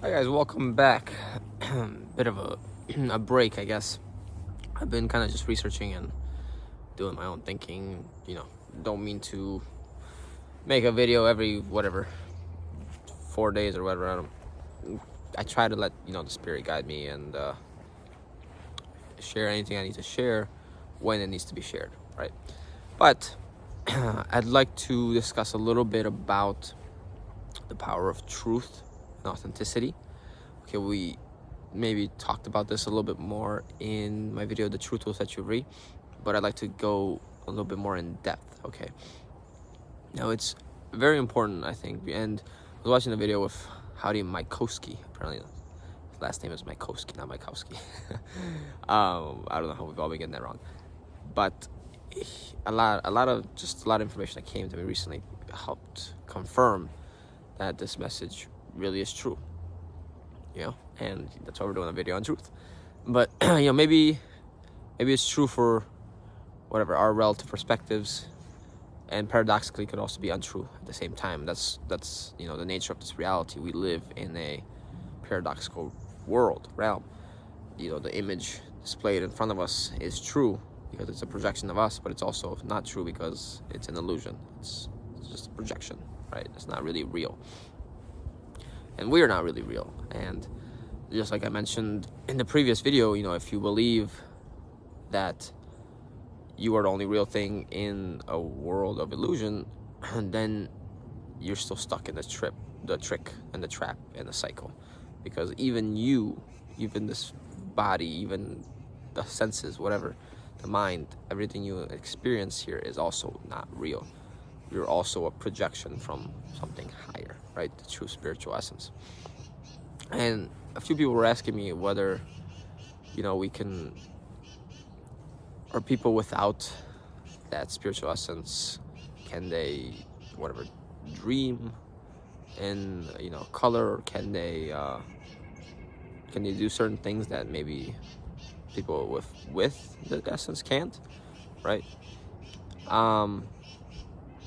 Hi guys, welcome back. Bit of a break, I guess. I've been kind of just researching and doing my own thinking. Don't mean to make a video every 4 days or whatever. I try to let the spirit guide me and share anything I need to share when it needs to be shared, right? But I'd like to discuss a little bit about the power of truth and authenticity. Okay, we maybe talked about this a little bit more in my video, The Truth Will Set You Free, but I'd like to go a little bit more in depth, okay? Now, it's very important, I think, and I was watching the video with Howdy Mykowski. Apparently, his last name is Mykowski, not Mykowski. I don't know how we've all been getting that wrong, but a lot of information that came to me recently helped confirm that this message really is true. And that's why we're doing a video on truth. But maybe it's true for whatever our relative perspectives, and paradoxically could also be untrue at the same time. That's the nature of this reality. We live in a paradoxical realm. The image displayed in front of us is true because it's a projection of us, but it's also not true because it's an illusion. It's just a projection, right? It's not really real. And we are not really real. And just like I mentioned in the previous video, if you believe that you are the only real thing in a world of illusion, then you're still stuck in the trick and the trap and the cycle. Because even this body, even the senses, whatever, the mind, everything you experience here is also not real. You're also a projection from something higher, right? The true spiritual essence. And a few people were asking me whether, we can, or people without that spiritual essence, can they, dream in, color, or can they do certain things that maybe people with the essence can't, right?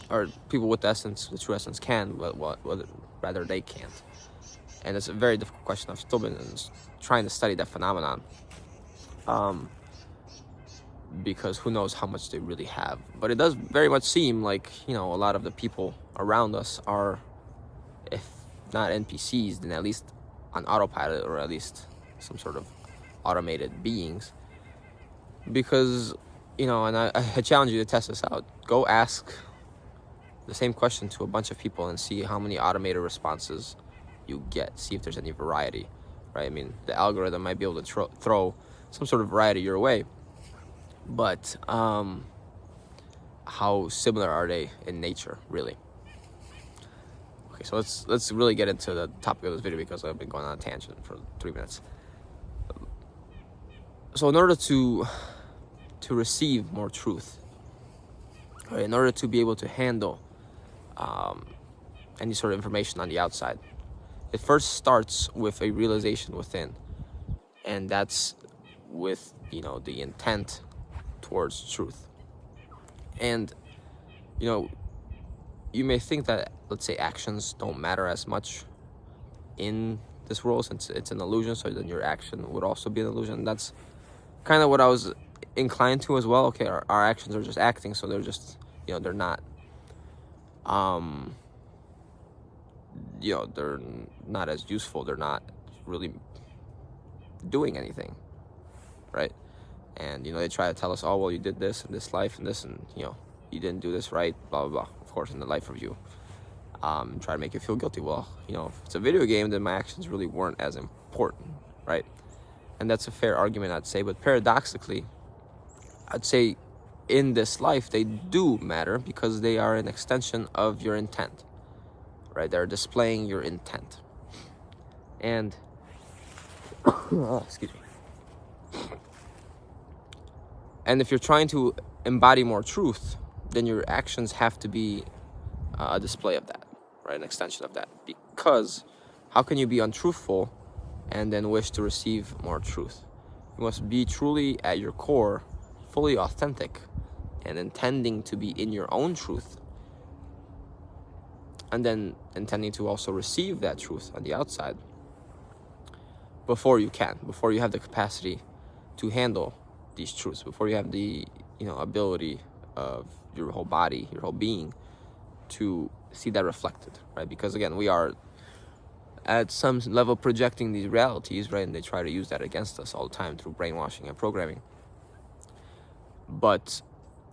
Or people with the true essence can, but rather they can't. And it's a very difficult question. I've still been trying to study that phenomenon, because who knows how much they really have. But it does very much seem like, a lot of the people around us are, if not NPCs, then at least on autopilot, or at least some sort of automated beings. Because, and I challenge you to test this out. Go ask the same question to a bunch of people and see how many automated responses you get. See if there's any variety, right? I mean, the algorithm might be able to throw some sort of variety your way, but how similar are they in nature, really? Okay, so let's really get into the topic of this video, because I've been going on a tangent for 3 minutes. So in order to receive more truth, right, in order to be able to handle any sort of information on the outside, it first starts with a realization within, and that's with the intent towards truth. And you may think that, let's say, actions don't matter as much in this world, since it's an illusion, so then your action would also be an illusion. That's kind of what I was inclined to as well. Okay, our actions are just acting, so they're just, they're not they're not as useful. They're not really doing anything, right? And they try to tell us, oh well, you did this in this life and this, and you didn't do this right, blah blah blah. Of course, in the life review, try to make you feel guilty. Well, if it's a video game, then my actions really weren't as important, right? And that's a fair argument, I'd say. But paradoxically, I'd say in this life they do matter, because they are an extension of your intent, right? They're displaying your intent. And excuse me. And if you're trying to embody more truth, then your actions have to be a display of that, right? An extension of that. Because how can you be untruthful and then wish to receive more truth? You must be truly at your core, fully authentic, and intending to be in your own truth, and then intending to also receive that truth on the outside. before you have the capacity to handle these truths, before you have the ability of your whole body, your whole being, to see that reflected, right? Because again, we are at some level projecting these realities, right? And they try to use that against us all the time through brainwashing and programming. But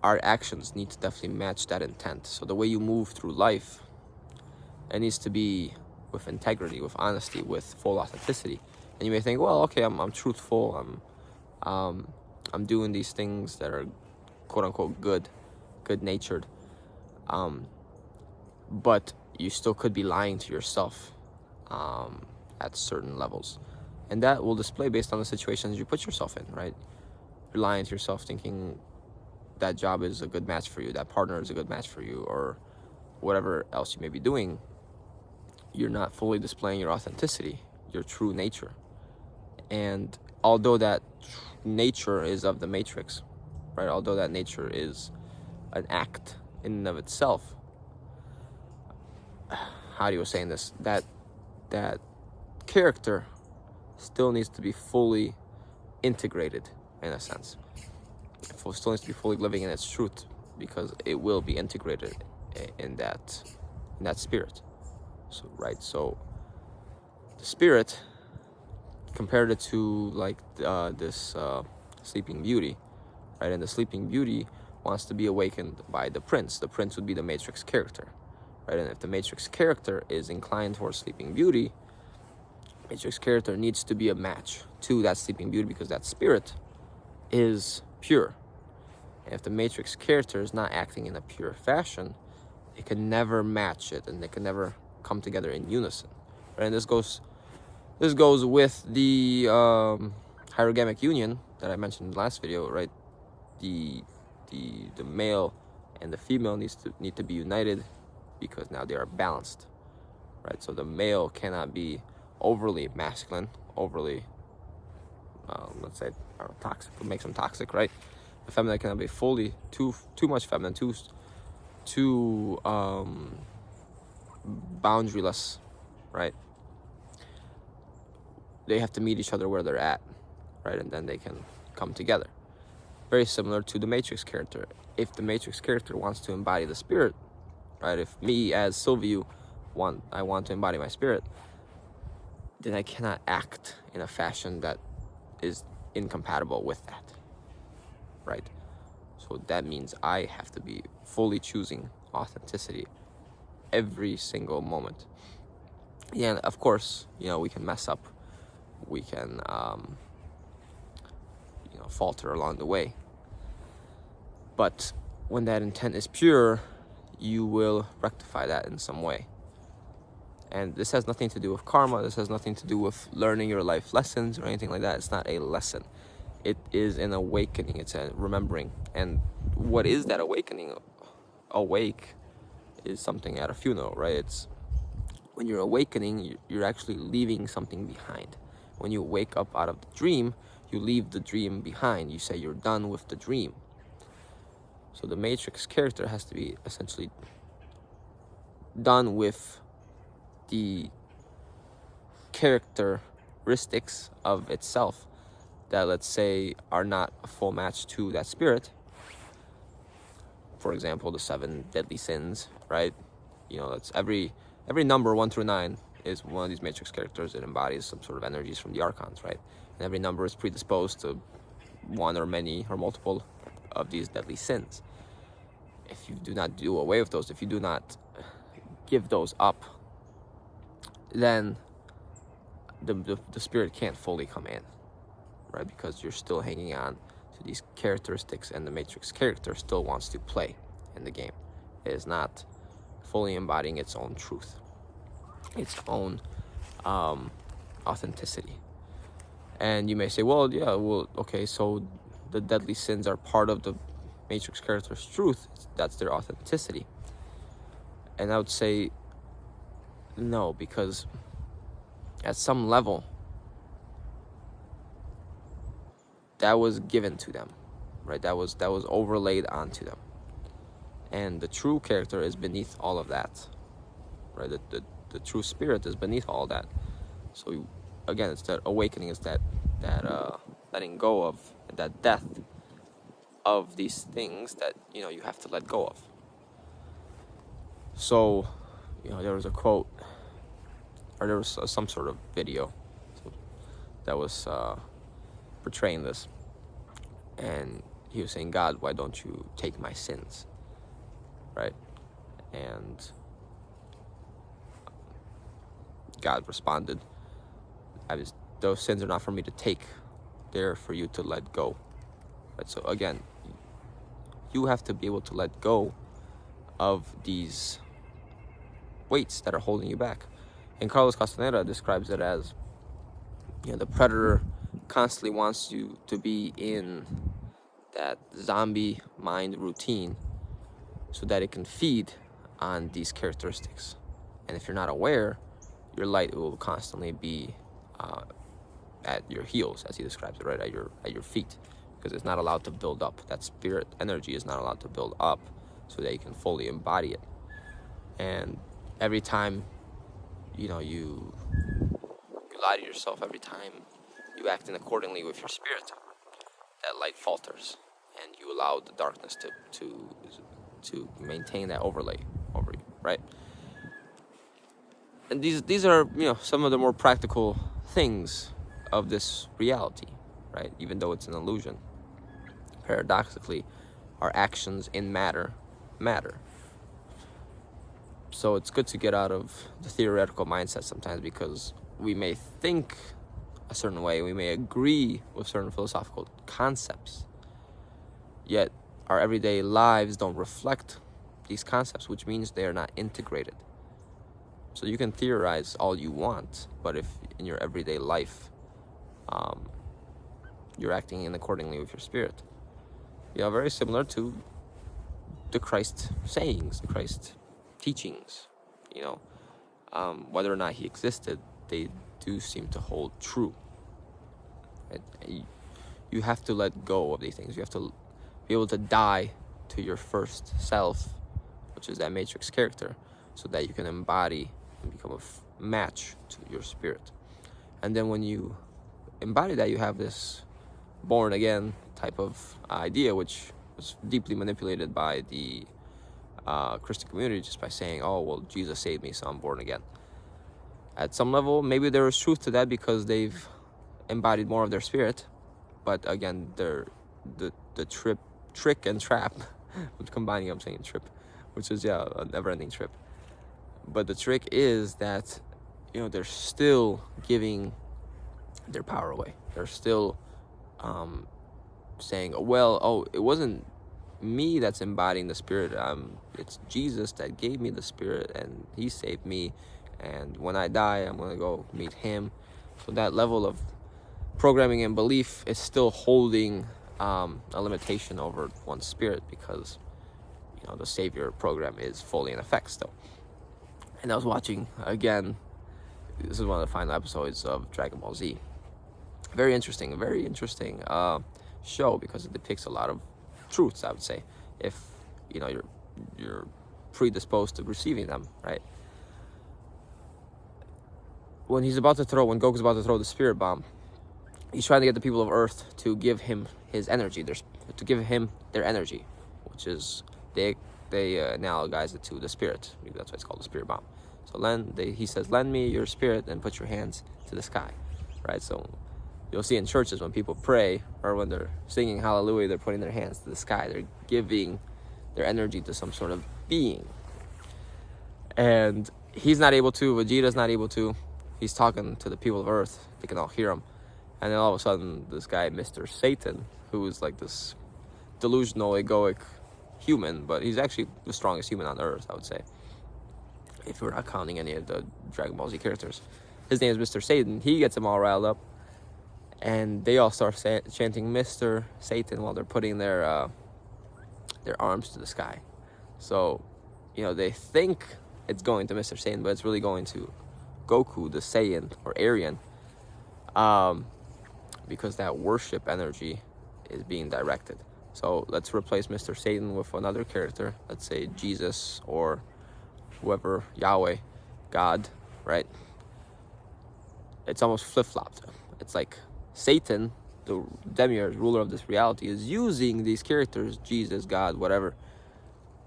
our actions need to definitely match that intent. So the way you move through life, it needs to be with integrity, with honesty, with full authenticity. And you may think, well, okay, I'm truthful, I'm doing these things that are quote unquote good natured, but you still could be lying to yourself at certain levels, and that will display based on the situations you put yourself in, right? You're lying to yourself thinking that job is a good match for you, that partner is a good match for you, or whatever else you may be doing. You're not fully displaying your authenticity, your true nature. And although that nature is of the matrix, right? Although that nature is an act in and of itself, how do you saying this? That character still needs to be fully integrated in a sense. It still needs to be fully living in its truth, because it will be integrated in that spirit. So right, so the spirit, compared it to like this sleeping beauty, right? And the sleeping beauty wants to be awakened by the prince. The prince would be the matrix character, right? And if the matrix character is inclined towards sleeping beauty, matrix character needs to be a match to that sleeping beauty, because that spirit is pure. And if the matrix character is not acting in a pure fashion, it can never match it, and they can never come together in unison, right? And this goes with the hierogamic union that I mentioned in the last video, right? The male and the female need to be united, because now they are balanced, right? So the male cannot be overly masculine, overly let's say, I don't know, toxic, what makes them toxic, right? The feminine cannot be fully too much feminine, too boundaryless, right? They have to meet each other where they're at, right? And then they can come together. Very similar to the matrix character. If the matrix character wants to embody the spirit, right? If me as Sylvie I want to embody my spirit, then I cannot act in a fashion that is incompatible with that, right? So that means I have to be fully choosing authenticity every single moment. Yeah, and of course, we can mess up, we can falter along the way, but when that intent is pure, you will rectify that in some way. And this has nothing to do with karma. This has nothing to do with learning your life lessons or anything like that. It's not a lesson. It is an awakening. It's a remembering. And what is that awakening? Awake is something at a funeral, right? It's when you're awakening, you're actually leaving something behind. When you wake up out of the dream, you leave the dream behind. You say you're done with the dream. So the matrix character has to be essentially done with the characteristics of itself that, let's say, are not a full match to that spirit. For example, the 7 deadly sins, right? That's every number 1 through 9 is one of these matrix characters. It embodies some sort of energies from the archons, right? And every number is predisposed to one or many or multiple of these deadly sins. If you do not do away with those, if you do not give those up, then the spirit can't fully come in, right? Because you're still hanging on to these characteristics, and the matrix character still wants to play in the game. It is not fully embodying its own truth, its own authenticity. And you may say, okay, so the deadly sins are part of the matrix character's truth. That's their authenticity. And I would say no, because at some level that was given to them, right? That was overlaid onto them, and the true character is beneath all of that, right? The true spirit is beneath all that. So again, it's that awakening, is that letting go of, that death of these things that you have to let go of. So there was a quote, or there was some sort of video that was portraying this, and he was saying, God, why don't you take my sins, right? And God responded, those sins are not for me to take, they're for you to let go, right? So again, you have to be able to let go of these weights that are holding you back. And Carlos Castaneda describes it as, the predator constantly wants you to be in that zombie mind routine so that it can feed on these characteristics. And if you're not aware, your light will constantly be at your heels, as he describes it, right, at your feet, because it's not allowed to build up. That spirit energy is not allowed to build up so that you can fully embody it. And every time you lie to yourself, every time you act in accordingly with your spirit, that light falters, and you allow the darkness to maintain that overlay over you, right? And these are some of the more practical things of this reality, right? Even though it's an illusion, paradoxically, our actions in matter. So it's good to get out of the theoretical mindset sometimes, because we may think a certain way, we may agree with certain philosophical concepts, yet our everyday lives don't reflect these concepts, which means they are not integrated. So you can theorize all you want, but if in your everyday life you're acting in accordingly with your spirit, very similar to the Christ sayings, the Christ teachings, whether or not he existed, they do seem to hold true. You have to let go of these things. You have to be able to die to your first self, which is that matrix character, so that you can embody and become a match to your spirit. And then when you embody that, you have this born again type of idea, which was deeply manipulated by the Christian community, just by saying, oh, well, Jesus saved me, so I'm born again. At some level, maybe there is truth to that, because they've embodied more of their spirit. But again, the trick and trap, I'm combining, I'm saying trip, which is a never-ending trip. But the trick is that they're still giving their power away. They're still saying, well, it wasn't me that's embodying the spirit. It's Jesus that gave me the spirit, and he saved me. And when I die, I'm gonna go meet him. So that level of programming and belief is still holding a limitation over one's spirit, because the Savior program is fully in effect still. And I was watching again. This is one of the final episodes of Dragon Ball Z. Very interesting show, because it depicts a lot of truths, I would say, if you're predisposed to receiving them, right? When Goku's about to throw the spirit bomb, he's trying to get the people of Earth to give him his energy, to give him their energy, which is they analogize it to the spirit. Maybe that's why it's called the spirit bomb. So he says, lend me your spirit and put your hands to the sky, right? So you'll see in churches when people pray, or when they're singing hallelujah, they're putting their hands to the sky. They're giving their energy to some sort of being. And he's not able to, Vegeta's not able to. He's talking to the people of Earth. They can all hear him. And then all of a sudden, this guy, Mr. Satan, who is like this delusional, egoic human, but he's actually the strongest human on Earth, I would say, if we're not counting any of the Dragon Ball Z characters. His name is Mr. Satan. He gets them all riled up, and they all start chanting Mr. Satan while they're putting their arms to the sky. So, they think it's going to Mr. Satan, but it's really going to Goku, the Saiyan, or Aryan, because that worship energy is being directed. So let's replace Mr. Satan with another character. Let's say Jesus, or whoever, Yahweh, God, right? it's almost flip-flopped. It's like Satan, the demiurge, ruler of this reality, is using these characters, Jesus, God, whatever,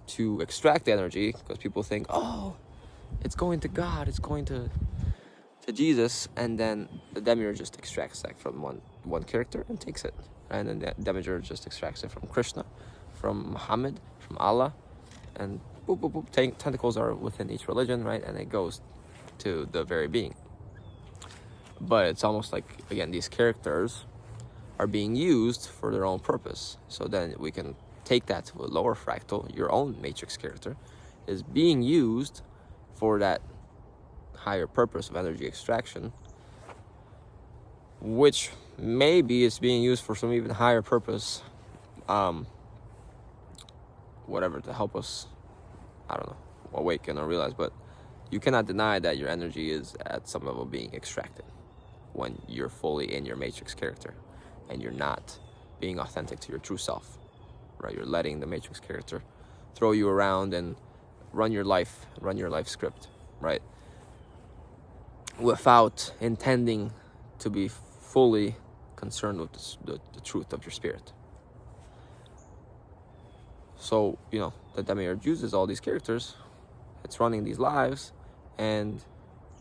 to extract the energy, because people think, oh, it's going to God, it's going to Jesus, and then the demiurge just extracts that from one character and takes it, and then the demiurge just extracts it from Krishna, from Muhammad, from Allah, and boop, boop, boop. Tentacles are within each religion, right? And it goes to the very being. But it's almost like, again, these characters are being used for their own purpose. So then we can take that to a lower fractal. Your own matrix character is being used for that higher purpose of energy extraction, which maybe is being used for some even higher purpose, whatever, to help us, I don't know, awaken or realize. But you cannot deny that your energy is at some level being extracted when you're fully in your matrix character and you're not being authentic to your true self, right? You're letting the matrix character throw you around and run your life script, right? Without intending to be fully concerned with the truth of your spirit. So, the demiurge uses all these characters. It's running these lives, and,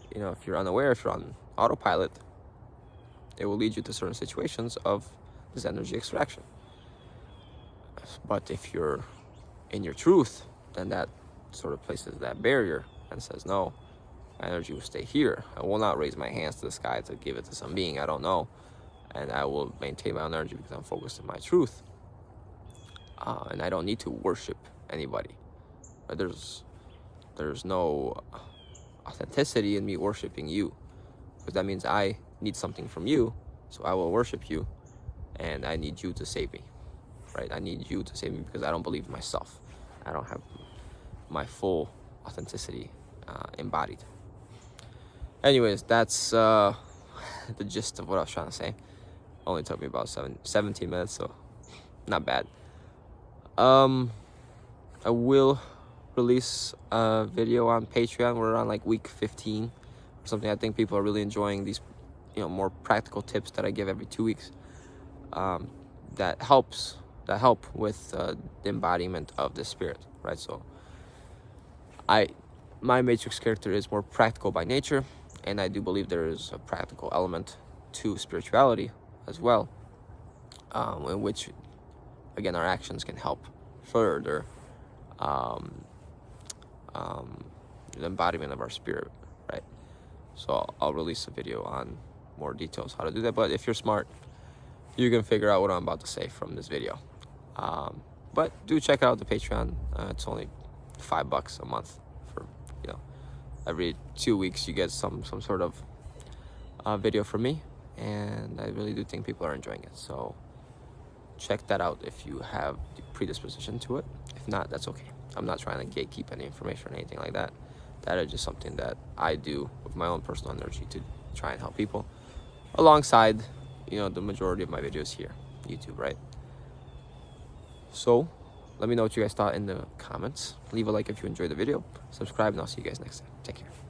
if you're unaware, if you're on autopilot, it will lead you to certain situations of this energy extraction. But if you're in your truth, then that sort of places that barrier and says, no, my energy will stay here. I will not raise my hands to the sky to give it to some being I don't know, and I will maintain my own energy because I'm focused on my truth. And I don't need to worship anybody. But there's no authenticity in me worshiping you, because that means I need something from you, so I will worship you, and I need you to save me, right? I need you to save me because I don't believe in myself. I don't have my full authenticity embodied. Anyways, that's the gist of what I was trying to say. Only took me about 17 minutes, so not bad. I will release a video on Patreon. We're on like week 15 or something. I think people are really enjoying these, more practical tips that I give every 2 weeks. That help with the embodiment of the spirit, right? So my matrix character is more practical by nature, and I do believe there is a practical element to spirituality as well, in which, again, our actions can help further the embodiment of our spirit, right? So I'll release a video on more details how to do that. But if you're smart, you can figure out what I'm about to say from this video. But do check out the Patreon. It's only $5 a month for, every 2 weeks you get some sort of video from me, and I really do think people are enjoying it. So check that out if you have the predisposition to it. If not, that's okay. I'm not trying to gatekeep any information or anything like that. That is just something that I do with my own personal energy to try and help people, alongside, the majority of my videos here, YouTube, right? So let me know what you guys thought in the comments. Leave a like if you enjoyed the video. Subscribe, and I'll see you guys next time. Take care.